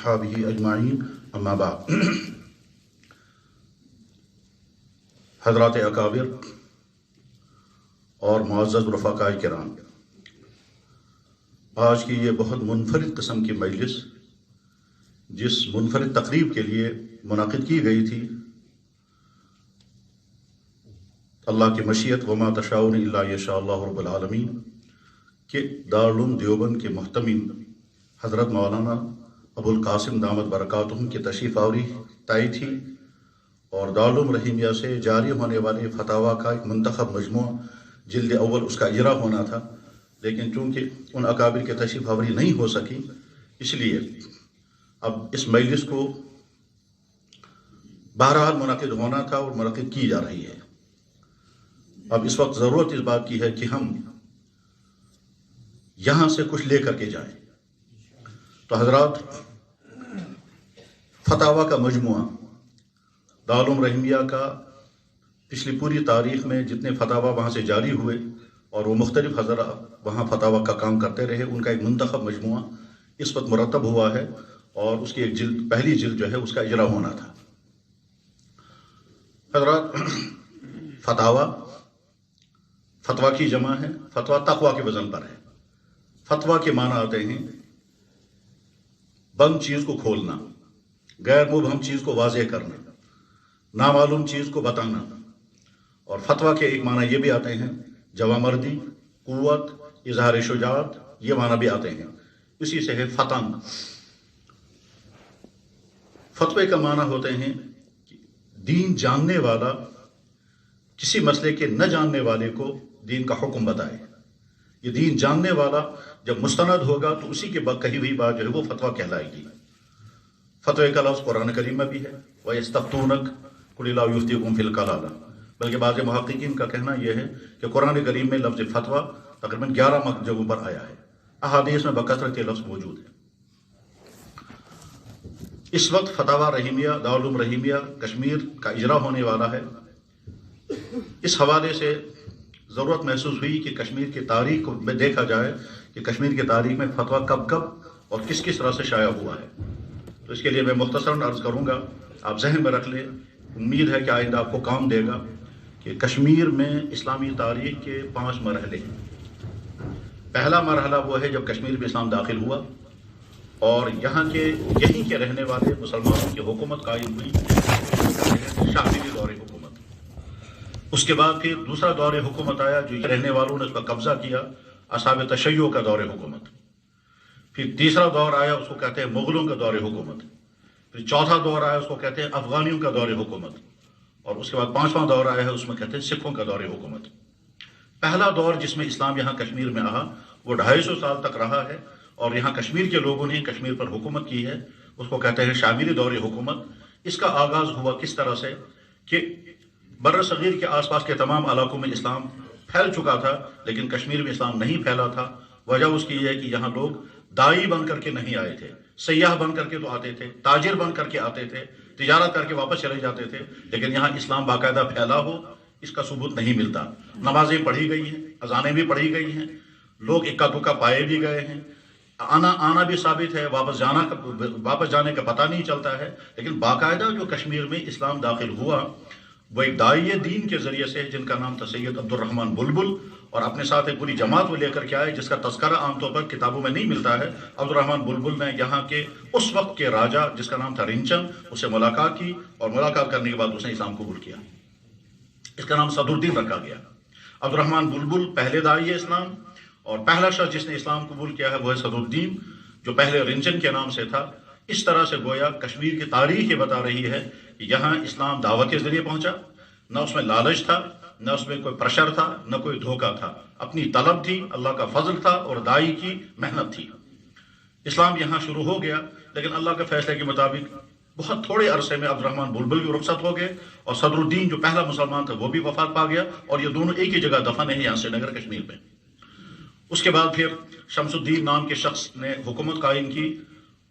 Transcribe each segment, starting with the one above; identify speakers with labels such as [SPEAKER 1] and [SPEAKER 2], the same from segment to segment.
[SPEAKER 1] अस्हाबिही अजमाइन अम्मा बाद। हज़रात अकाबिर और मुअज़्ज़ज़ रफ़ाक़ाए किराम, आज की ये बहुत मुनफरिद किस्म की मजलिस जिस मुनफरिद तकरीब के लिए मुनाक़िद की गई थी, अल्लाह की मशीयत वमा तशाऊन इल्ला यशा अल्लाहु रब्बुल आलमीन के दारुल उलूम देवबंद के मुहतमिम हज़रत मौलाना अबुल कासिम दामद बरकातुहुम की तशरीफ़ आवरी तय थी और दारुल उलूम रहीमिया से जारी होने वाले फतावा का एक मुंतखब मजमूआ जिल्द अव्वल उसका इजरा होना था, लेकिन चूँकि उन अकाबिर की तशरीफ़ आवरी नहीं हो सकी, इसलिए अब इस मजलिस को बहरहाल मुनाक़िद होना था और मुनाक़िद की जा रही है। अब इस वक्त ज़रूरत इस बात की है कि हम यहाँ से कुछ लेकर के जाएं। तो हज़रात, फतावा का मजमुआ दारुल उलूम रहीमिया का पिछली पूरी तारीख़ में जितने फतावा वहाँ से जारी हुए और वो मुख्तलिफ हज़रात वहाँ फतावा का काम करते रहे, उनका एक मुंतखब मजमुआ इस वक्त मुरतब हुआ है और उसकी एक जिल्द, पहली जिल्द जो है उसका इजरा होना था। हज़रात, फतवा की जमा है, फतवा तक़वा के वज़न पर है। फतवा के माना आते हैं बंद चीज़ को खोलना, गैर मुबहम चीज़ को वाज़ेह करना, नामालूम चीज़ को बताना। और फतवा के एक माना ये भी आते हैं जवामर्दी, कुव्वत, इजहार शुजाअत, ये माना भी आते हैं। इसी से है फतन। फतवे का माना होते हैं दीन जानने वाला किसी मसले के न जानने वाले को दीन का हुक्म बताए। ये दीन जानने वाला जब मुस्तनद होगा तो उसी के बाद कही हुई बात जो है वो फतवा कहलाएगी। फतवे का लफ्ज़ कुरान करीम में भी है, वह यस्तफ्तूनक कुल इल्लाहु युफ्तीकुम फिल कलाला। बल्कि बाज़ मुहक्किकीन का कहना यह है कि कुरान करीम में लफ्ज़ फतवा तकरीबन 11 जगहों पर आया है। अहादीस में बकसरत ये लफ्ज़ मौजूद है। इस वक्त फतावा रहीमिया दारुल उलूम रहीमिया कश्मीर का इजरा होने वाला है। इस हवाले से ज़रूरत महसूस हुई कि कश्मीर की तारीख में देखा जाए कि कश्मीर की तारीख में फतवा कब कब और किस किस तरह से शाया हुआ है। तो इसके लिए मैं मुख्तसरन अर्ज़ करूँगा, आप जहन में रख लें। उम्मीद है कि आइंदा आपको काम देगा कि कश्मीर में इस्लामी तारीख के 5 मरहले हैं। पहला मरहला वो है जब कश्मीर में इस्लाम दाखिल हुआ और यहाँ के यहीं के रहने वाले मुसलमानों की हुकूमत कायम हुई, शामिली दौरे हुकूमत। उसके बाद फिर दूसरा दौरे हुकूमत आया जो रहने वालों ने उसका कब्जा किया, असहाब तशय्यो का दौरे हुकूमत। फिर तीसरा दौर आया, उसको कहते हैं मुगलों का दौरे हुकूमत। फिर चौथा दौर आया, उसको कहते हैं अफगानियों का दौरे हुकूमत। और उसके बाद 5वां दौर आया है, उसमें कहते हैं सिखों का दौरे हुकूमत। पहला दौर जिसमें इस्लाम यहाँ कश्मीर में आया वो 250 साल तक रहा है और यहाँ कश्मीर के लोगों ने कश्मीर पर हुकूमत की है, उसको कहते हैं शामिली दौरे हुकूमत। इसका आगाज़ हुआ किस तरह से कि बर्र सगीर के आसपास के तमाम इलाकों में इस्लाम फैल चुका था, लेकिन कश्मीर में इस्लाम नहीं फैला था। वजह उसकी यह है कि यहाँ लोग दाई बन करके नहीं आए थे, सयाह बन करके तो आते थे, ताजिर बन करके आते थे, तिजारत करके वापस चले जाते थे, लेकिन यहाँ इस्लाम बाकायदा फैला हो इसका सबूत नहीं मिलता। नमाजें पढ़ी गई हैं, अजानें भी पढ़ी गई हैं, लोग इक्का दुक्का पाए भी गए हैं, आना भी साबित है, वापस जाने का पता नहीं चलता है। लेकिन बाकायदा जो कश्मीर में इस्लाम दाखिल हुआ वो एक दाई दीन के जरिए से, जिनका नाम था सैयद अब्दुल रहमान बुलबुल, और अपने साथ एक पूरी जमात को लेकर के आए जिसका तस्करा आमतौर पर किताबों में नहीं मिलता है। अब्दुल रहमान बुलबुल ने यहाँ के उस वक्त के राजा जिसका नाम था रिंचन, उससे मुलाकात की और मुलाकात करने के बाद उसने इस्लाम कबूल किया। इसका नाम सदरुद्दीन रखा गया। अब्दुल रहमान बुलबुल पहले दाई इस्लाम और पहला शख्स जिसने इस्लाम कबूल किया है वो है सदरुद्दीन, जो पहले रिंचन के नाम से था। इस तरह से गोया कश्मीर की तारीख ये बता रही है कि यहाँ इस्लाम दावत के जरिए पहुंचा, न उसमें लालच था, न उसमें कोई प्रेशर था, न कोई धोखा था। अपनी तलब थी, अल्लाह का फजल था और दाई की मेहनत थी। इस्लाम यहाँ शुरू हो गया, लेकिन अल्लाह के फैसले के मुताबिक बहुत थोड़े अरसे में अब्दुल रहमान बुलबुल भी रुखसत हो गए और सदरुद्दीन जो पहला मुसलमान था वो भी वफात पा गया और ये दोनों एक ही जगह दफन है यहाँ श्रीनगर कश्मीर में। उसके बाद फिर शमसुद्दीन नाम के शख्स ने हुकूमत कायम की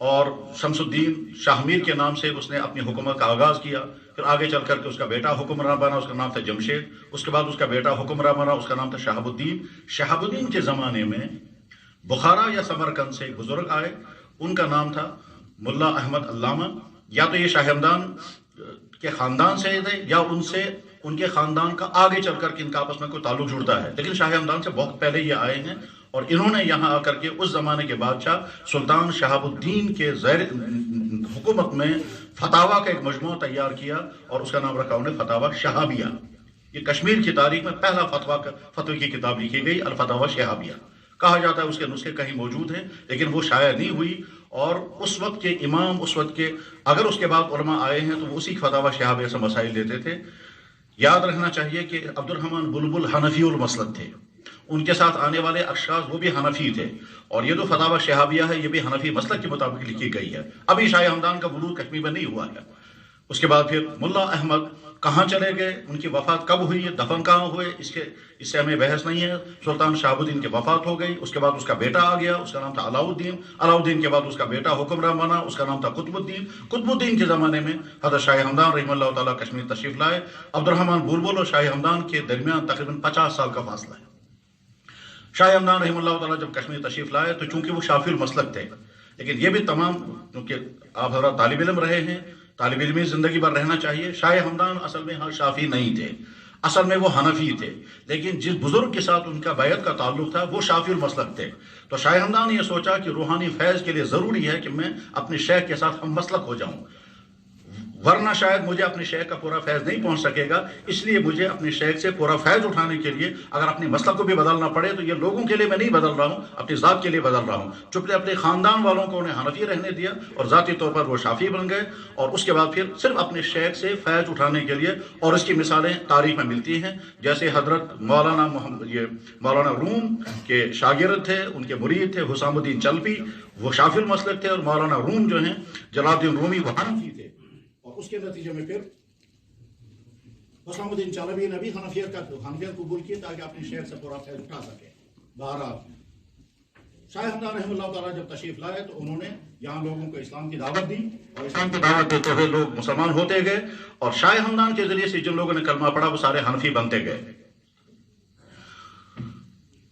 [SPEAKER 1] और शमसुद्दीन शाहमीर के नाम से उसने अपनी हुकूमत का आगाज़ किया। फिर आगे चल करके उसका बेटा हुक्मरान बना, उसका नाम था जमशेद। उसके बाद उसका बेटा हुक्मरान बना, उसका नाम था शहाबुद्दीन। शहाबुद्दीन के ज़माने में बुखारा या समरकंद से एक बुजुर्ग आए, उनका नाम था मुल्ला अहमद अल्लामा, या तो ये शाह हमदान के ख़ानदान से थे या उनसे उनके ख़ानदान का आगे चलकर के इनका आपस में कोई ताल्लुक जुड़ता है, लेकिन शाह हमदान से बहुत पहले ये आए हैं और इन्होंने यहाँ आकर के उस ज़माने के बादशाह सुल्तान शहाबुद्दीन के ज़ैर हुकूमत में फतावा का एक मजमू तैयार किया और उसका नाम रखा उन्हें फतावा शहाबिया। ये कश्मीर की तारीख में पहला फतवे की किताब लिखी गई, अल फतावा शहाबिया कहा जाता है। उसके नुस्खे कहीं मौजूद हैं लेकिन वो शाया नहीं हुई, और उस वक्त के इमाम, उस वक्त के अगर उसके बाद उलमा आए हैं तो वो उसी फतावा शहाबिया से मसाइल लेते थे। याद रखना चाहिए कि अब्दुर्रहमान बुलबुल हनफीउल मसलक थे, उनके साथ आने वाले अशखास वो भी हनफी थे, और ये जो फतावा शहाबिया है ये भी हनफी मसलक के मुताबिक लिखी गई है। अभी शाह हमदान का वुलूद कश्मीर में नहीं हुआ है। उसके बाद फिर मुल्ला अहमद कहाँ चले गए, उनकी वफात कब हुई, दफन कहाँ हुए, इससे हमें बहस नहीं है। सुल्तान शहाबुद्दीन की वफात हो गई, उसके बाद उसका बेटा आ गया, उसका नाम था अलाउद्दीन। अलाउद्दीन के बाद उसका बेटा हुक्मरान बना, उसका नाम था कुतुबुद्दीन। कुतुबुद्दीन के ज़माने में हज़रत शाह हमदान रहमतुल्लाह तआला कश्मीर तशरीफ़ लाए। अब्दुर्रहमान बुलबुल और शाह हमदान के दरमियान तकरीबन 50 साल का फासला है। शाह हमदान रहमतुल्लाह तआला जब कश्मीर तशरीफ़ लाए तो चूंकि वो शाफिल मसलक थे, लेकिन ये भी तमाम, क्योंकि आप हज़रत तालिब इल्म रहे हैं, तालिब इल्मी ज़िंदगी भर रहना चाहिए। शाह हमदान असल में शाफी नहीं थे, असल में वो हनफी थे, लेकिन जिस बुजुर्ग के साथ उनका बैत का ताल्लुक था वो शाफिल मसलक थे। तो शाह हमदान ने यह सोचा कि रूहानी फैज़ के लिए ज़रूरी है कि मैं अपने शेख के साथ हम मसलक हो जाऊँ, वरना शायद मुझे अपने शेख का पूरा फैज़ नहीं पहुंच सकेगा। इसलिए मुझे अपने शेख से पूरा फैज़ उठाने के लिए अगर अपने मसलक को भी बदलना पड़े तो ये लोगों के लिए मैं नहीं बदल रहा हूँ, अपनी ज़ात के लिए बदल रहा हूँ। चुपचाप अपने ख़ानदान वालों को उन्हें हनफी रहने दिया और ज़ाती तौर पर वो शाफ़ी बन गए, और उसके बाद फिर सिर्फ अपने शेख से फैज़ उठाने के लिए। और इसकी मिसालें तारीख़ में मिलती हैं, जैसे हज़रत मौलाना रूम के शागिर्द थे, उनके मुरीद थे हुसामुद्दीन चलबी, वो शाफिल मसलक थे, और मौलाना रूम जो हैं जलालुद्दीन रूमी वो हनफी थे। और उसके नतीजे में फिर हुसामुद्दीन चलबी ने भी हनफियत कबूल की ताकि अपने शेख से पूरा फैज़ उठा सके। बहरहाल शाह हमदान रहमतुल्लाह तआला जब तशरीफ लाए तो उन्होंने यहाँ लोगों को इस्लाम की दावत दी, और इस्लाम की दावत देते हुए लोग मुसलमान होते गए, और शाह हमदान के जरिए से जिन लोगों ने कलमा पढ़ा वो सारे हनफी बनते गए।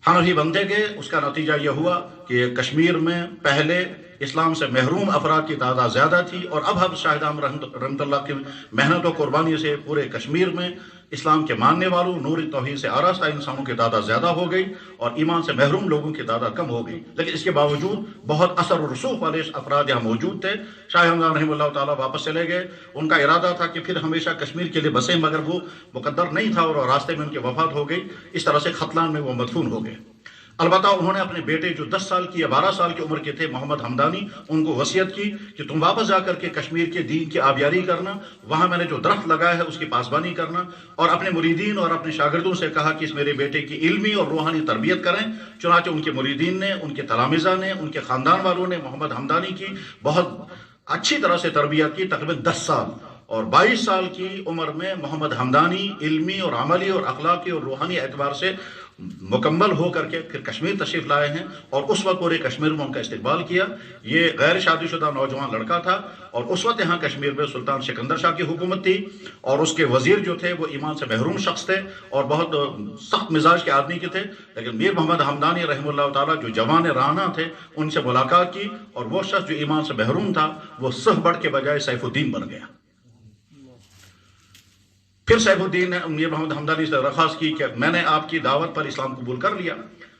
[SPEAKER 1] हनफी बनते गए, उसका नतीजा यह हुआ कि कश्मीर में पहले इस्लाम से महरूम अफराद की तादाद ज़्यादा थी, और अब हम शाहिदाम रहमतुल्लाह की मेहनत और कुर्बानी से पूरे कश्मीर में इस्लाम के मानने वालों, नूर तौहीद से आरास्ता इंसानों की तादाद ज़्यादा हो गई और ईमान से महरूम लोगों की तादाद कम हो गई। लेकिन इसके बावजूद बहुत असर और रसूख वाले अफराद यहाँ मौजूद थे। शाह हमदान रहमतुल्लाह तआला वापस चले गए। उनका इरादा था कि फिर हमेशा कश्मीर के लिए बसें, मगर वो मुकद्दर नहीं था और रास्ते में उनकी वफात हो गई। इस तरह से खतलान में वो मदफून हो गए। अलबत्ता उन्होंने अपने बेटे जो 10 साल की या 12 साल की उम्र के थे, मोहम्मद हमदानी, उनको वसीयत की कि तुम वापस जाकर के कश्मीर के दीन की आबियारी करना, वहाँ मैंने जो दरख्त लगाया है उसकी पासबानी करना, और अपने मुरीदीन और अपने शागिर्दों से कहा कि इस मेरे बेटे की इल्मी और रूहानी तरबियत करें। चुनांचे उनके मुरीदीन ने, उनके तलामिज़ा ने, उनके ख़ानदान वालों ने मोहम्मद हमदानी की बहुत अच्छी तरह से तरबियत की। तकरीबन 10 साल और 22 साल की उम्र में मोहम्मद हमदानी इल्मी और अमली और अखलाकी और रूहानी एतबार से मुकम्मल हो करके फिर कश्मीर तशरीफ़ लाए हैं, और उस वक्त पूरे कश्मीर में उनका इस्तकबाल किया। ये गैर शादीशुदा नौजवान लड़का था, और उस वक्त यहाँ कश्मीर में सुल्तान सिकंदर शाह की हुकूमत थी, और उसके वज़ीर जो थे वो ईमान से महरूम शख्स थे और बहुत सख्त मिजाज के आदमी के थे। लेकिन मीर मोहम्मद हमदानी रहमतुल्लाह तआला जो जवान राना थे, उनसे मुलाकात की, और वो शख्स जो ईमान से महरूम था वो सहबड़ के बजाय सैफुद्दीन बन गया। फिर सैफुद्दीन ने मीर मोहम्मद हमदानी से दरख्वास्त की कि मैंने आपकी दावत पर इस्लाम कबूल कर लिया,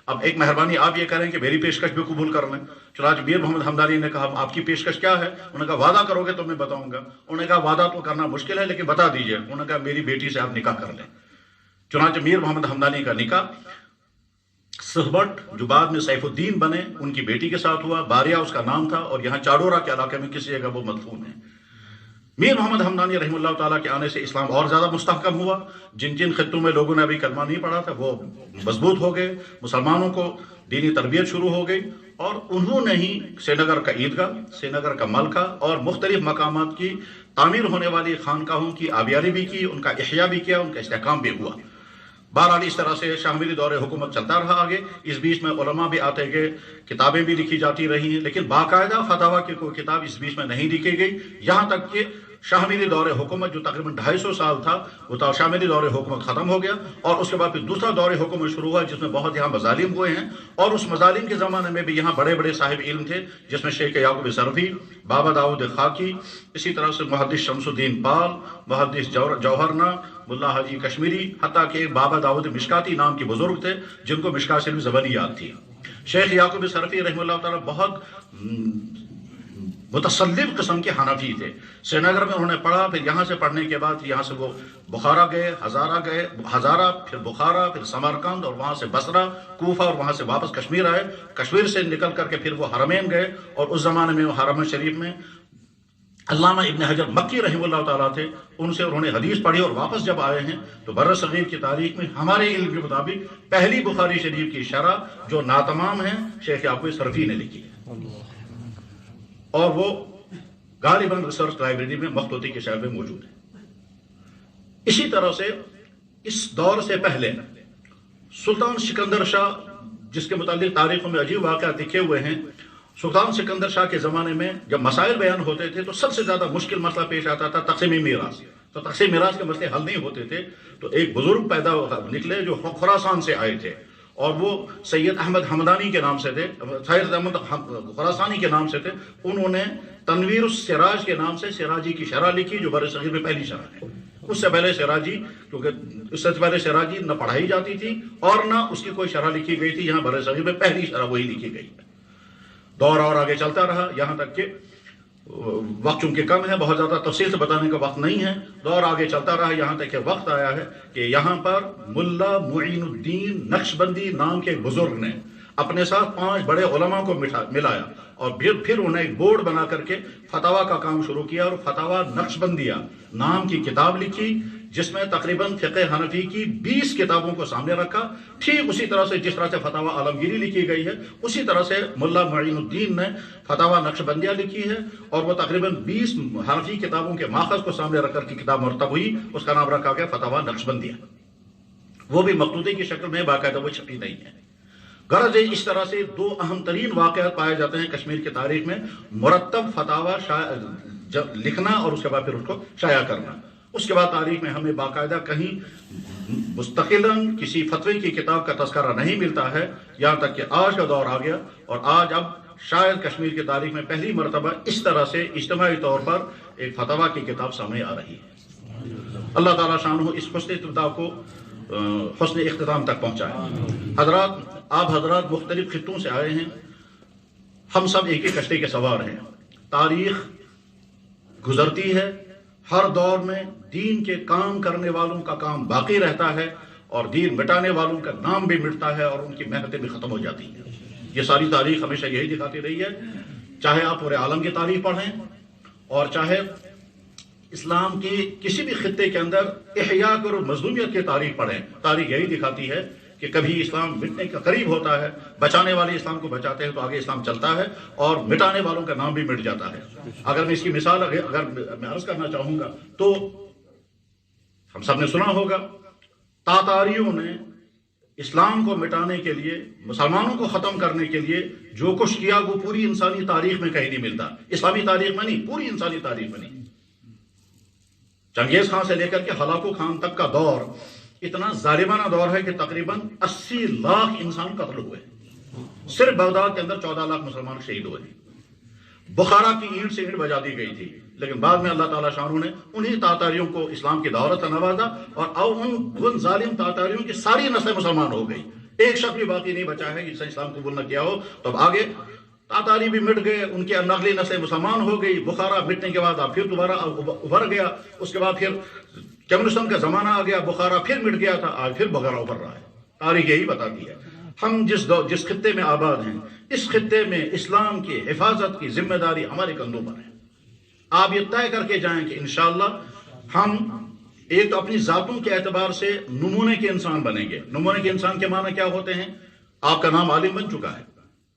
[SPEAKER 1] अब एक मेहरबानी आप ये करें कि मेरी पेशकश भी कबूल कर लें। चुनांचे मीर मोहम्मद हमदानी ने कहा आपकी पेशकश क्या है? उन्होंने कहा वादा करोगे तो मैं बताऊंगा। उन्होंने कहा वादा तो करना मुश्किल है लेकिन बता दीजिए। उन्होंने कहा मेरी बेटी से आप निकाह कर लें। चुनांचे मीर मोहम्मद हमदानी का निकाह सहबट, जो बाद में सैफुद्दीन बने, उनकी बेटी के साथ हुआ। बारिया उसका नाम था, और यहाँ चाडोरा के इलाके में किसी जगह वो मदफून है। मीर मोहम्मद हमदानी रहमतुल्लाह तआला के आने से इस्लाम और ज़्यादा मुस्तहकम हुआ। जिन जिन खित्तों में लोगों ने अभी कलमा नहीं पढ़ा था वो मजबूत हो गए, मुसलमानों को दीनी तरबियत शुरू हो गई, और उन्होंने ही श्रीनगर का ईदगाह, श्रीनगर का मलका और मुख्तलिफ मकामात की तामीर होने वाली खानकाहों की आबियारी भी की, उनका इह्या भी किया, उनका इस्तेहकाम भी हुआ। बहरहाल इस तरह से शाहमीरी दौरे हुकूमत चलता रहा आगे। इस बीच में उलमा भी आते गए کتابیں بھی لکھی جاتی رہی ہیں، لیکن باقاعدہ فتاوا کی کوئی کتاب اس بیچ میں نہیں لکھی گئی، یہاں تک کہ شامیلی دور حکومت جو تقریباً 250 سال تھا، وہ شامیلی دور حکومت ختم ہو گیا، اور اس کے بعد پھر دوسرا دور حکومت شروع ہوا جس میں بہت یہاں مظالم ہوئے ہیں، اور اس مظالم کے زمانے میں بھی یہاں بڑے بڑے صاحب علم تھے، جس میں شیخ یعقوب سرفی، بابا داؤد خاکی، اسی طرح سے محدث شمس الدین پال، محدث جوہرنا، ملا حاجی کشمیری، حتیٰ کہ بابا داؤد مشکاتی نام کے بزرگ تھے جن کو مشکات شریف زبانی یاد تھی۔ شیخ یعقوب سرفی رحمہ اللہ تعالیٰ بہت متصلب قسم کے حنفی تھے، سری نگر میں انہوں نے پڑھا، پھر یہاں سے پڑھنے کے بعد یہاں سے وہ بخارا گئے، ہزارہ، پھر بخارا، پھر سمرقند، اور وہاں سے بصرہ، کوفہ، اور وہاں سے واپس کشمیر آئے، کشمیر سے نکل کر کے پھر وہ حرمین گئے، اور اس زمانے میں وہ حرم شریف میں علامہ ابن حجر مکی رحمہ اللہ تعالیٰ تھے، ان سے انہوں نے حدیث پڑھی، اور واپس جب آئے ہیں تو بر صغیر کی تاریخ میں ہمارے علم کے مطابق پہلی بخاری شریف کی شرح جو ناتمام ہے شیخ یعقوب سرفی نے لکھی ہے، اور وہ غالباً ریسرچ لائبریری میں مخطوطی کے شکل میں موجود ہے۔ اسی طرح سے اس دور سے پہلے سلطان سکندر شاہ، جس کے متعلق تاریخوں میں عجیب واقعات لکھے ہوئے ہیں، سلطان سکندر شاہ کے زمانے میں جب مسائل بیان ہوتے تھے تو سب سے زیادہ مشکل مسئلہ پیش آتا تھا تقسیم میراث، تو تقسیم میراث کے مسئلے حل نہیں ہوتے تھے، تو ایک بزرگ پیدا نکلے جو خراسان سے آئے تھے، اور وہ سید احمد حمدانی کے نام سے تھے، سید احمد خراسانی کے نام سے تھے، انہوں نے تنویر السراج کے نام سے سراجی کی شرح لکھی جو بر صغیر میں پہلی شرح ہے۔ اس سے پہلے سراجی، کیونکہ اس سے پہلے سراجی نہ پڑھائی جاتی تھی اور نہ اس کی کوئی شرح لکھی گئی تھی، یہاں بر صغیر میں پہلی شرح وہی لکھی گئی ہے۔ دور اور آگے چلتا رہا، یہاں تک کہ وقت چونکہ کم ہے، بہت زیادہ تفصیل سے بتانے کا وقت نہیں ہے، دور آگے چلتا رہا، یہاں تک کہ وقت آیا ہے کہ یہاں پر ملا معین الدین نقشبندی نام کے ایک بزرگ نے اپنے ساتھ 5 بڑے علماء کو ملایا، اور پھر انہیں ایک بورڈ بنا کر کے فتاوا کا کام شروع کیا، اور فتاوا نقشبندیہ نام کی کتاب لکھی، جس میں تقریباً فقہ حنفی کی 20 کتابوں کو سامنے رکھا، ٹھیک اسی طرح سے جس طرح سے فتاوا عالمگیری لکھی گئی ہے، اسی طرح سے ملا معین الدین نے فتاوا نقشبندیہ لکھی ہے، اور وہ تقریباً 20 حنفی کتابوں کے ماخذ کو سامنے رکھ کر کی کتاب مرتب ہوئی، اس کا نام رکھا گیا فتاوا نقشبندیہ، وہ بھی مخطوطی کی شکل میں، باقاعدہ وہ چھپی نہیں ہے۔ غرض اس طرح سے 2 اہم ترین واقعات پائے جاتے ہیں کشمیر کی تاریخ میں، مرتب فتاوا لکھنا اور اس کے بعد پھر اس کو شائع کرنا۔ اس کے بعد تاریخ میں ہمیں باقاعدہ کہیں مستقلاً کسی فتوی کی کتاب کا تذکرہ نہیں ملتا ہے، یہاں تک کہ آج کا دور آ گیا، اور آج اب شاید کشمیر کی تاریخ میں پہلی مرتبہ اس طرح سے اجتماعی طور پر ایک فتوا کی کتاب سامنے آ رہی ہے۔ اللہ تعالیٰ شانہ اس حسن ابتدا کو حسن اختتام تک پہنچائے۔ حضرات، آپ حضرات مختلف خطوں سے آئے ہیں، ہم سب ایک ہی کشتی کے سوار ہیں، تاریخ گزرتی ہے، ہر دور میں دین کے کام کرنے والوں کا کام باقی رہتا ہے، اور دین مٹانے والوں کا نام بھی مٹتا ہے، اور ان کی محنتیں بھی ختم ہو جاتی ہیں۔ یہ ساری تاریخ ہمیشہ یہی دکھاتی رہی ہے، چاہے آپ پورے عالم کی تاریخ پڑھیں، اور چاہے اسلام کی کسی بھی خطے کے اندر احیاء اور مظلومیت کی تاریخ پڑھیں، تاریخ یہی دکھاتی ہے کہ کبھی اسلام مٹنے کا قریب ہوتا ہے، بچانے والے اسلام کو بچاتے ہیں تو آگے اسلام چلتا ہے، اور مٹانے والوں کا نام بھی مٹ جاتا ہے۔ اگر میں اس کی مثال اگر میں عرض کرنا چاہوں گا تو ہم سب نے سنا ہوگا، تاتاریوں نے اسلام کو مٹانے کے لیے، مسلمانوں کو ختم کرنے کے لیے جو کچھ کیا وہ پوری انسانی تاریخ میں کہیں نہیں ملتا، اسلامی تاریخ میں نہیں، پوری انسانی تاریخ میں نہیں۔ چنگیز خان سے لے کر کے ہلاکو خان تک کا دور اتنا ظالمانہ دور ہے کہ تقریباً 80 لاکھ انسان قتل ہوئے، صرف بغداد کے اندر 14 لاکھ مسلمان شہید ہوئے۔ بخارا کی اینٹ سے اینٹ بجا دی گئی تھی، لیکن بعد میں اللہ تعالیٰ شانہ نے انہی تاتاریوں کو اسلام کی دعوت نوازا، اور ان ظالم تاتاریوں کی ساری نسلیں مسلمان ہو گئی، ایک شخص بھی باقی نہیں بچا ہے جس نے اسلام قبول نہ کیا ہو۔ تو اب آگے تاتاری بھی مٹ گئے، ان کی اگلی نسلیں مسلمان ہو گئی، بخارا مٹنے کے بعد اب پھر دوبارہ ابھر گیا، اس کے بعد پھر کمیونسم کا زمانہ آ گیا، بخارا پھر مٹ گیا تھا، آج پھر بخارا ابھر رہا ہے۔ تاریخ یہی بتاتی ہے۔ ہم جس خطے میں آباد ہیں، اس خطے میں اسلام کی حفاظت کی ذمہ داری ہمارے کندھوں پر ہے۔ آپ یہ طے کر کے جائیں کہ انشاءاللہ ہم ایک تو اپنی ذاتوں کے اعتبار سے نمونے کے انسان بنیں گے۔ نمونے کے انسان کے معنی کیا ہوتے ہیں؟ آپ کا نام عالم بن چکا ہے،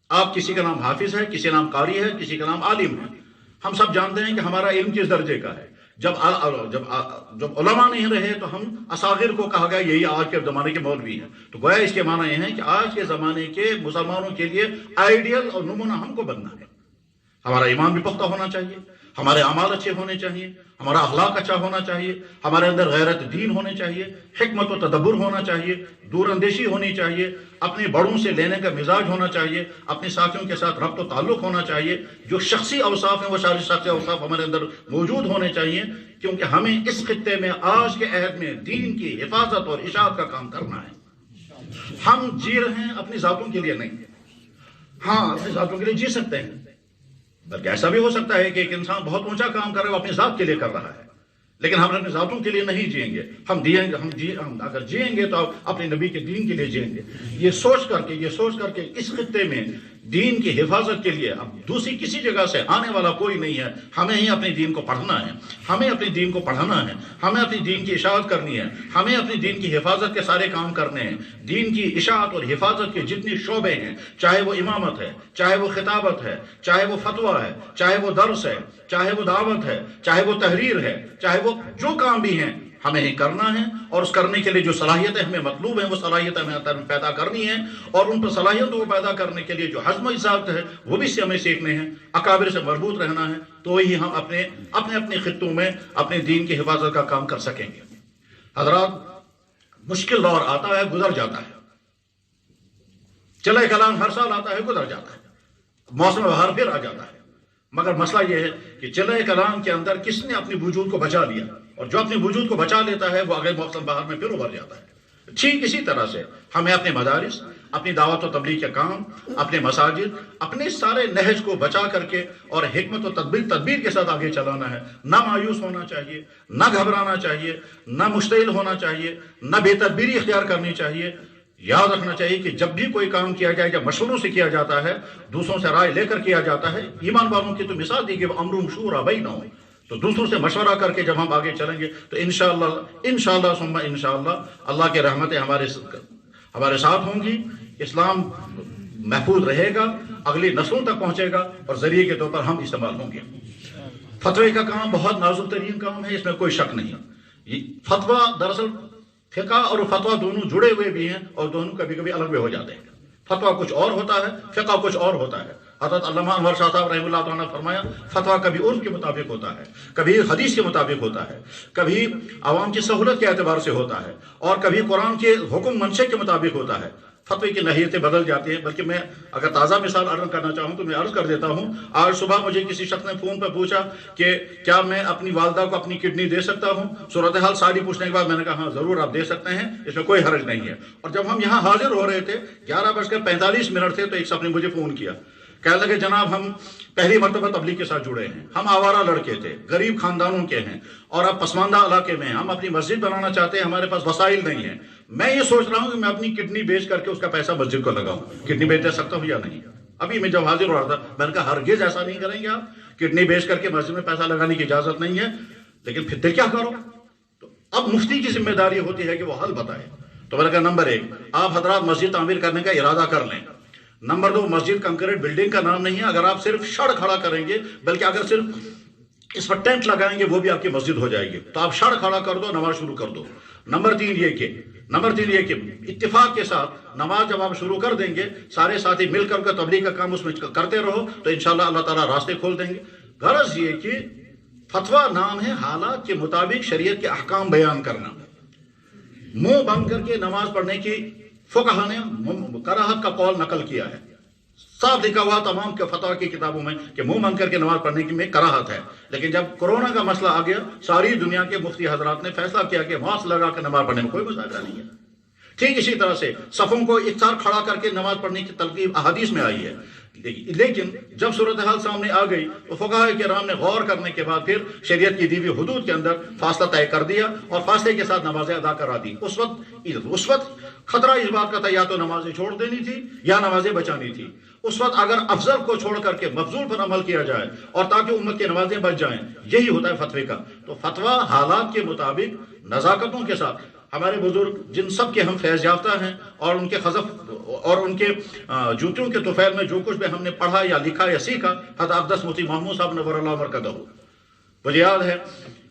[SPEAKER 1] آپ کسی کا نام حافظ ہے، کسی کا نام قاری ہے، کسی کا نام عالم ہے۔ ہم سب جانتے ہیں کہ ہمارا علم کس درجے کا ہے۔ جب علماء نہیں رہے تو ہم اصاغر کو کہا گیا یہی آج کے زمانے کے مولوی ہیں. تو گویا اس کے معنی یہ ہے کہ آج کے زمانے کے مسلمانوں کے لیے آئیڈیل اور نمونہ ہم کو بننا ہے. ہمارا ایمان بھی پختہ ہونا چاہیے، ہمارے اعمال اچھے ہونے چاہیے، ہمارا اخلاق اچھا ہونا چاہیے، ہمارے اندر غیرت دین ہونے چاہیے، حکمت و تدبر ہونا چاہیے، دور اندیشی ہونی چاہیے، اپنے بڑوں سے لینے کا مزاج ہونا چاہیے، اپنے ساتھیوں کے ساتھ ربط و تعلق ہونا چاہیے. جو شخصی اوصاف ہیں وہ سارے شخصی اوصاف ہمارے اندر موجود ہونے چاہیے، کیونکہ ہمیں اس خطے میں آج کے عہد میں دین کی حفاظت اور اشاعت کا کام کرنا ہے. ہم جی رہے ہیں اپنی ذاتوں کے لیے نہیں. ہاں اپنی ذاتوں کے لیے جی سکتے ہیں، بلکہ ایسا بھی ہو سکتا ہے کہ ایک انسان بہت اونچا کام کر رہا ہے، وہ اپنی ذات کے لیے کر رہا ہے، لیکن ہم اپنے ذاتوں کے لیے نہیں جئیں گے. ہم اگر جئیں گے تو اپنے نبی کے دین کے لیے جئیں گے. یہ سوچ کر کے اس خطے میں دین کی حفاظت کے لیے اب دوسری کسی جگہ سے آنے والا کوئی نہیں ہے. ہمیں ہی اپنے دین کو پڑھنا ہے، ہمیں اپنے دین کو پڑھانا ہے، ہمیں اپنے دین کی اشاعت کرنی ہے، ہمیں اپنے دین کی حفاظت کے سارے کام کرنے ہیں. دین کی اشاعت اور حفاظت کے جتنے شعبے ہیں، چاہے وہ امامت ہے، چاہے وہ خطابت ہے، چاہے وہ فتویٰ ہے، چاہے وہ درس ہے، چاہے وہ دعوت ہے، چاہے وہ تحریر ہے، چاہے وہ جو کام بھی ہیں، ہمیں ہی کرنا ہے. اور اس کرنے کے لیے جو صلاحیتیں ہمیں مطلوب ہیں وہ صلاحیتیں ہمیں پیدا کرنی ہیں، اور ان پر صلاحیتوں کو پیدا کرنے کے لیے جو حزم و اجزاء ہے وہ بھی ہمیں سیکھنے ہیں، اکابر سے مربوط رہنا ہے. تو ہی ہم اپنے خطوں میں اپنے دین کی حفاظت کا کام کر سکیں گے. حضرات، مشکل دور آتا ہے، گزر جاتا ہے. چلے کلام ہر سال آتا ہے، گزر جاتا ہے، موسم بہار پھر آ جاتا ہے. مگر مسئلہ یہ ہے کہ چلے کلام کے اندر کس نے اپنی وجود کو بچا لیا، اور جو اپنے وجود کو بچا لیتا ہے وہ اگلے موسم بہار میں پھر ابھر جاتا ہے. ٹھیک اسی طرح سے ہمیں اپنے مدارس، اپنی دعوت و تبلیغ کے کام، اپنے مساجد، اپنے سارے نہج کو بچا کر کے اور حکمت و تدبیر کے ساتھ آگے چلانا ہے. نہ مایوس ہونا چاہیے، نہ گھبرانا چاہیے، نہ مشتعل ہونا چاہیے، نہ بے تدبیری اختیار کرنی چاہیے. یاد رکھنا چاہیے کہ جب بھی کوئی کام کیا جائے، جب مشوروں سے کیا جاتا ہے، دوسروں سے رائے لے کر کیا جاتا ہے. ایمان والوں کی تو مثال دی کہ امرهم شورى بینہم، تو دوسروں سے مشورہ کر کے جب ہم آگے چلیں گے تو انشاءاللہ ثم انشاءاللہ اللہ کی رحمتیں ہمارے ساتھ ہوں گی. اسلام محفوظ رہے گا، اگلی نسلوں تک پہنچے گا، اور ذریعے کے طور پر ہم استعمال ہوں گے. فتوے کا کام بہت نازک ترین کام ہے، اس میں کوئی شک نہیں. فتویٰ دراصل فقہ اور فتویٰ دونوں جڑے ہوئے بھی ہیں، اور دونوں کبھی کبھی الگ بھی ہو جاتے ہیں. فتویٰ کچھ اور ہوتا ہے، فقہ کچھ اور ہوتا ہے. حضرت علامہ انور شاہ صاحب رحمہ اللہ تعالیٰ نے فرمایا فتویٰ کبھی عرف کے مطابق ہوتا ہے، کبھی حدیث کے مطابق ہوتا ہے، کبھی عوام کی سہولت کے اعتبار سے ہوتا ہے، اور کبھی قرآن کے حکم منشے کے مطابق ہوتا ہے. فتوے کی نوعیتیں بدل جاتی ہیں. بلکہ میں اگر تازہ مثال عرض کرنا چاہوں تو میں عرض کر دیتا ہوں. آج صبح مجھے کسی شخص نے فون پہ پوچھا کہ کیا میں اپنی والدہ کو اپنی کڈنی دے سکتا ہوں. صورتحال ساری پوچھنے کے بعد میں نے کہا ہاں ضرور آپ دے سکتے ہیں، اس میں کوئی حرج نہیں ہے. اور جب ہم یہاں حاضر ہو رہے تھے 11:45 تھے تو ایک شخص نے مجھے فون کیا، کہنے لگے جناب ہم پہلی مرتبہ تبلیغ کے ساتھ جڑے ہیں، ہم آوارہ لڑکے تھے، غریب خاندانوں کے ہیں، اور اب پسماندہ علاقے میں ہیں، ہم اپنی مسجد بنانا چاہتے ہیں، ہمارے پاس وسائل نہیں ہیں. میں یہ سوچ رہا ہوں کہ میں اپنی کڈنی بیچ کر کے اس کا پیسہ مسجد کو لگاؤں. کڈنی بیچ دے سکتا ہوں یا نہیں؟ ابھی میں جب حاضر ہو رہا تھا میں نے کہا ہرگز ایسا نہیں کریں گے آپ، کڈنی بیچ کر کے مسجد میں پیسہ لگانے کی اجازت نہیں ہے. لیکن پھر کیا کرو؟ تو اب مفتی کی ذمہ داری ہوتی ہے کہ وہ حل بتائے. تو میں نے کہا نمبر 1 آپ حضرات مسجد تعمیر کرنے کا ارادہ کر لیں. نمبر 2 مسجد کنکریٹ بلڈنگ کا نام نہیں ہے. اگر آپ صرف شڑ کھڑا کریں گے، بلکہ اگر صرف اس پر ٹینٹ لگائیں گے وہ بھی آپ کی مسجد ہو جائے گی. تو آپ شڑ کھڑا کر دو، نماز شروع کر دو. نمبر 3 یہ کہ اتفاق کے ساتھ نماز جب آپ شروع کر دیں گے، سارے ساتھی مل کر کے تبلیغ کا کام اس میں کرتے رہو تو انشاءاللہ اللہ تعالیٰ راستے کھول دیں گے. غرض یہ کہ فتویٰ نام ہے حالات کے مطابق شریعت کے احکام بیان کرنا. منہ بند کر کے نماز پڑھنے کی فقہا نے کراہت کا قول نقل کیا ہے. صاف لکھا ہوا تمام کے فتویٰ کی کتابوں میں کہ منہ بند کر کے نماز پڑھنے کی میں کراہت ہے. لیکن جب کورونا کا مسئلہ آ گیا، ساری دنیا کے مفتی حضرات نے فیصلہ کیا کہ ماسک لگا کے نماز پڑھنے میں کوئی مشاہدہ نہیں ہے. ٹھیک اسی طرح سے صفوں کو اکثار کھڑا کر کے نماز پڑھنے کی تلقین احادیث میں آئی ہے. لیکن جب صورتحال سامنے آ گئی تو فقہاء کرام نے غور کرنے کے بعد پھر شریعت کی دی ہوئی حدود کے اندر فاصلہ طے کر دیا اور فاصلے کے ساتھ نمازیں ادا کرا دی. اس وقت خطرہ اس بات کا تھا یا تو نمازیں چھوڑ دینی تھی یا نمازیں بچانی تھی. اس وقت اگر افضل کو چھوڑ کر کے مفضول پر عمل کیا جائے اور تاکہ امت کی نمازیں بچ جائیں، یہی ہوتا ہے فتوے کا. تو فتویٰ حالات کے مطابق نزاکتوں کے ساتھ ہمارے بزرگ جن سب کے ہم فیض یافتہ ہیں اور ان کے خزف اور ان کے جوتیوں کے طفیل میں جو کچھ بھی ہم نے پڑھا یا لکھا یا سیکھا، حضرت اقدس مفتی محمود صاحب نور اللہ مرکزہ मुझे याद है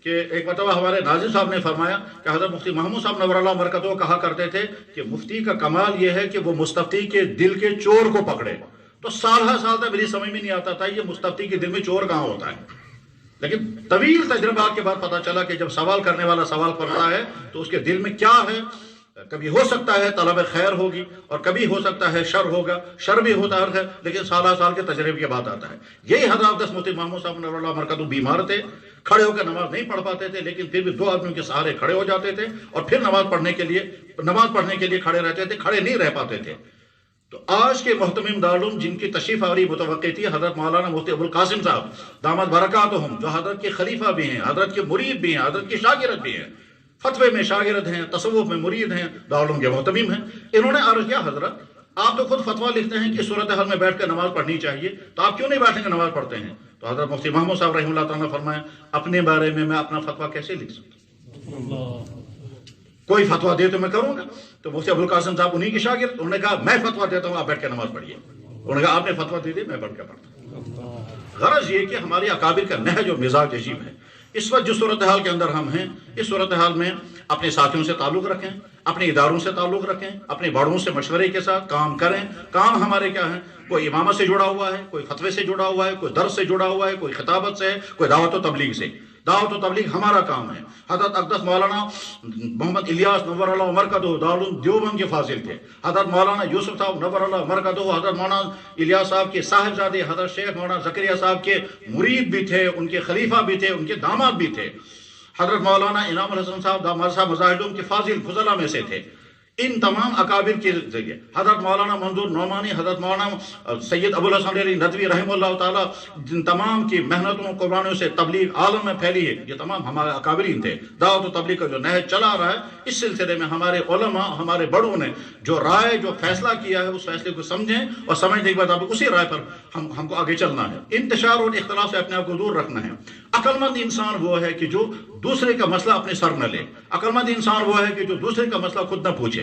[SPEAKER 1] कि एक मरतबा हमारे नाज़िर साहब ने फरमाया कि हज़रत मुफ्ती महमूद साहब नव्वरअल्लाह बरकतहू कहा करते थे कि मुफ्ती का कमाल यह है कि वो मुस्तफ्ती के दिल के चोर को पकड़े। तो साल हर साल तक मेरी समझ में नहीं आता था ये मुस्तफ्ती के दिल में चोर कहाँ होता है, लेकिन तवील तजर्बात के बाद पता चला कि जब सवाल करने वाला सवाल करता है तो उसके दिल में क्या है। कभी हो सकता है तलब खैर होगी और कभी हो सकता है शर होगा, शर भी होता है, लेकिन साल साल के तजर्बे के बाद आता है। यही हज़रत मुफ्ती महमूद साहब नव्वरअल्लाह बरकतहू बीमार थे, खड़े होकर नमाज नहीं पढ़ पाते थे, लेकिन फिर भी 2 आदमियों के सहारे खड़े हो जाते थे और फिर नमाज पढ़ने के लिए खड़े रहते थे, खड़े नहीं रह पाते थे। तो आज के मोहतमिम दारुल जिनकी तशरीफ आवरी मुतवक्की थी हज़रत मौलाना मुफ्ती अबुल कासिम साहब दामद बरकातहुम, जो हज़रत के खलीफा भी हैं, हज़रत के मुरीद भी हैं, हज़रत के शागिर्द भी हैं, फतवे में शागिर्द हैं, तसव्वुफ में मुरीद हैं, दारुल के मोहतमिम हैं। इन्होंने अर्ज़ किया हज़रत आप तो खुद फतवा लिखते हैं कि सूरत हाल में बैठकर नमाज पढ़नी चाहिए, तो आप क्यों नहीं बैठेंगे नमाज पढ़ते हैं? तो हज़रत मुफ्ती महमूद साहब रहमतुल्लाह तआला ने फरमाया अपने बारे में मैं अपना फतवा कैसे लिख सकता हूँ, कोई फतवा दे तो मैं करूंगा। तो मुफ्ती अबुल कासिम साहब उन्हीं के शागिर्द, उन्होंने कहा मैं फतवा देता हूँ आप बैठ के नमाज पढ़िए। उन्होंने कहा आपने फतवा दे दी, मैं बढ़ के पढ़ता हूँ। गरज ये कि हमारे अकाबिर का नहज और मिजाज अजीब है। इस वक्त जो सूरत हाल के अंदर हम हैं, इस सूरत हाल में अपने साथियों से ताल्लुक़ रखें, अपने इदारों से ताल्लुक़ रखें, अपने बड़ों से मशवरे के साथ काम करें। काम हमारे क्या हैं, कोई इमामत से जुड़ा हुआ है, कोई फतवे से जुड़ा हुआ है, कोई दर्स से जुड़ा हुआ है, कोई खिताबत से है, कोई दावत व तबलीग से। दावत व तबलीग हमारा काम है। हज़रत अक़दस मौलाना मोहम्मद इलियास नव्वरअल्लाह बरकतहू दारुल देवबंद के फाजिल थे। हज़रत मौलाना यूसुफ साहब नव्वरअल्लाह बरकतहू हज़रत मौलाना इलियास साहब के साहिबजादे, हज़रत शेख मौलाना ज़करिया साहब के मुरीद भी थे, उनके खलीफा भी थे, उनके दामाद भी थे। हज़रत मौलाना इनामुल हसन साहब मदरसा मज़ाहिदुम के फाजिल फुज़ला में से थे। इन तमाम अकाबिर के जरिए हज़रत मौलाना मंजूर नौमानी, हज़रत मौलाना सैयद अबुल हसन अली नदवी रहमतुल्लाह ताला, जिन तमाम की मेहनतों कुर्बानियों से तबलीग आलम में फैली है, ये तमाम हमारे अकाबिरीन थे। दावत व तबलीग का जो नहज चला रहा है, इस सिलसिले में हमारे उलमा, हमारे बड़ों ने जो राय, जो फैसला किया है, उस फैसले को समझें और समझने के बाद आप उसी राय पर हमको आगे चलना है। इंतशार और इख्तिलाफ से अपने आप को दूर रखना है। अक्लमंद इंसान वो है कि जो दूसरे का मसला अपने सर न ले। अक्लमंद इंसान वो है कि जो दूसरे का मसला खुद न पूछे।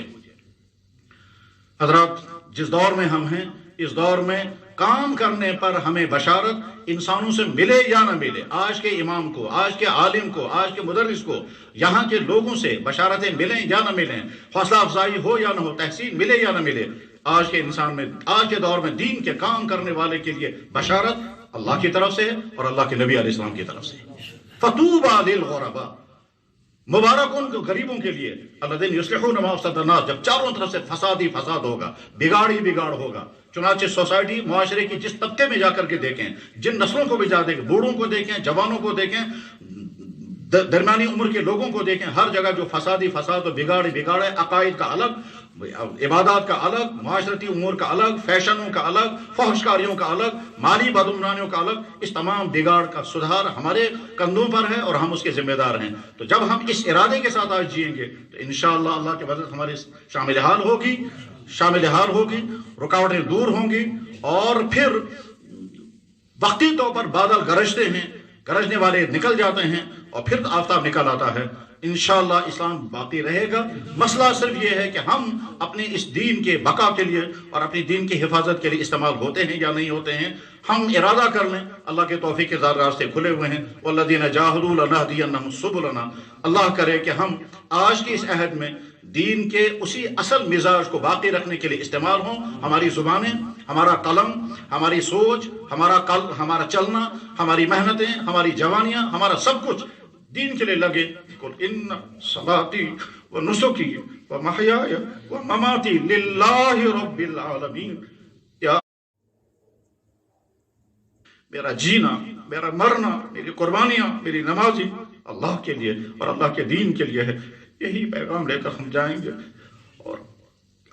[SPEAKER 1] हजरत, जिस दौर में हम हैं, इस दौर में काम करने पर हमें बशारत इंसानों से मिले या न मिले, आज के इमाम को, आज के आलिम को, आज के मुदर्रिस को, यहाँ के लोगों से बशारतें मिलें या न मिलें, हौसला अफजाई हो या न हो, तहसीन मिले या न मिले, आज के इंसान में, आज के दौर में दीन के काम करने वाले के लिए बशारत अल्लाह की तरफ से है और अल्लाह के नबी अलैहिस्सलाम की तरफ से। फतूबा लिल गुरबा, मुबारक उन गरीबों के लिए, अल्लज़ीना युस्लिहूना मा अफ़सदा अन्नास, जब चारों तरफ से फसाद ही फसाद होगा, बिगाड़ ही बिगाड़ होगा। चुनांचे सोसाइटी, मुआशरे की जिस तबके में जाकर के देखें, जिन नस्लों को भी जा देखें, बूढ़ों को देखें, जवानों को देखें, दरमियानी उम्र के लोगों को देखें, हर जगह जो फसाद ही फसाद और बिगाड़ ही बिगाड़ है। अकायद का अलग, इबादत का अलग, माशरती उमूर का अलग, फैशनों का अलग, फहशकारियों का अलग, माली बदुमरानियों का अलग। इस तमाम बिगाड़ का सुधार हमारे कंधों पर है और हम उसके जिम्मेदार हैं। तो जब हम इस इरादे के साथ आज जिएंगे तो इंशाअल्लाह अल्लाह की मदद हमारी शामिल हाल होगी, रुकावटें दूर होंगी और फिर वक्ती तौर पर बादल गरजते हैं, गरजने वाले निकल जाते हैं और फिर आफताब निकल आता है। इंशाअल्लाह इस्लाम बाकी रहेगा। मसला सिर्फ ये है कि हम अपने इस दीन के बका के लिए और अपनी दीन की हिफाजत के लिए इस्तेमाल होते हैं या नहीं होते हैं। हम इरादा कर लें, अल्लाह के तौफीक के रास्ते खुले हुए हैं। वल्लज़ीना जाहदू लनहदियन्नहुम सुबुलना, अल्लाह करे कि हम आज की इस अहद में दीन के उसी असल मिजाज को बाकी रखने के लिए इस्तेमाल हों। हमारी ज़ुबानें, हमारा कलम, हमारी सोच, हमारा चलना, हमारी मेहनतें, हमारी जवानियाँ, हमारा सब कुछ दीन के लिए लगे। कुल इन्ना सलाती व नुसुकी व महयाय व ममाती लिल्लाहि रब्बिल आलमीन। या मेरा जीना, मेरा मरना, मेरी कुर्बानियाँ, मेरी नमाजी अल्लाह के लिए और अल्लाह के दीन के लिए है। यही पैगाम लेकर हम जाएंगे और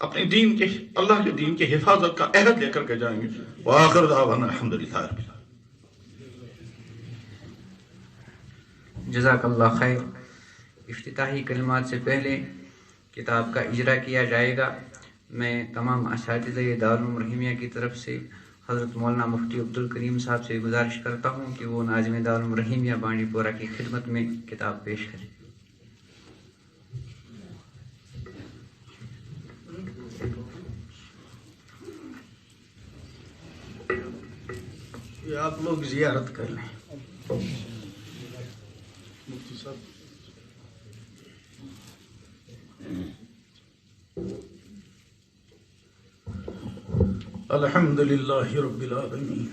[SPEAKER 1] अपने दीन के, अल्लाह के दीन की हिफाजत का अहद लेकर के जाएंगे। व आखिर दावाना अल्हम्दुलिल्लाह।
[SPEAKER 2] जज़ाकल्लाह खैर। इफ्तिताही कलिमात से पहले किताब का इजरा किया जाएगा। मैं तमाम असातिज़े दारुल रहीमिया की तरफ से हज़रत मौलाना मुफ्ती अब्दुल करीम साहब से गुजारिश करता हूँ कि वो नाज़िम दारुल रहीमिया बांडीपोरा की खिदमत में किताब पेश करें।
[SPEAKER 3] आप लोग ज़ियारत कर लें। الحمد للہ رب العالمین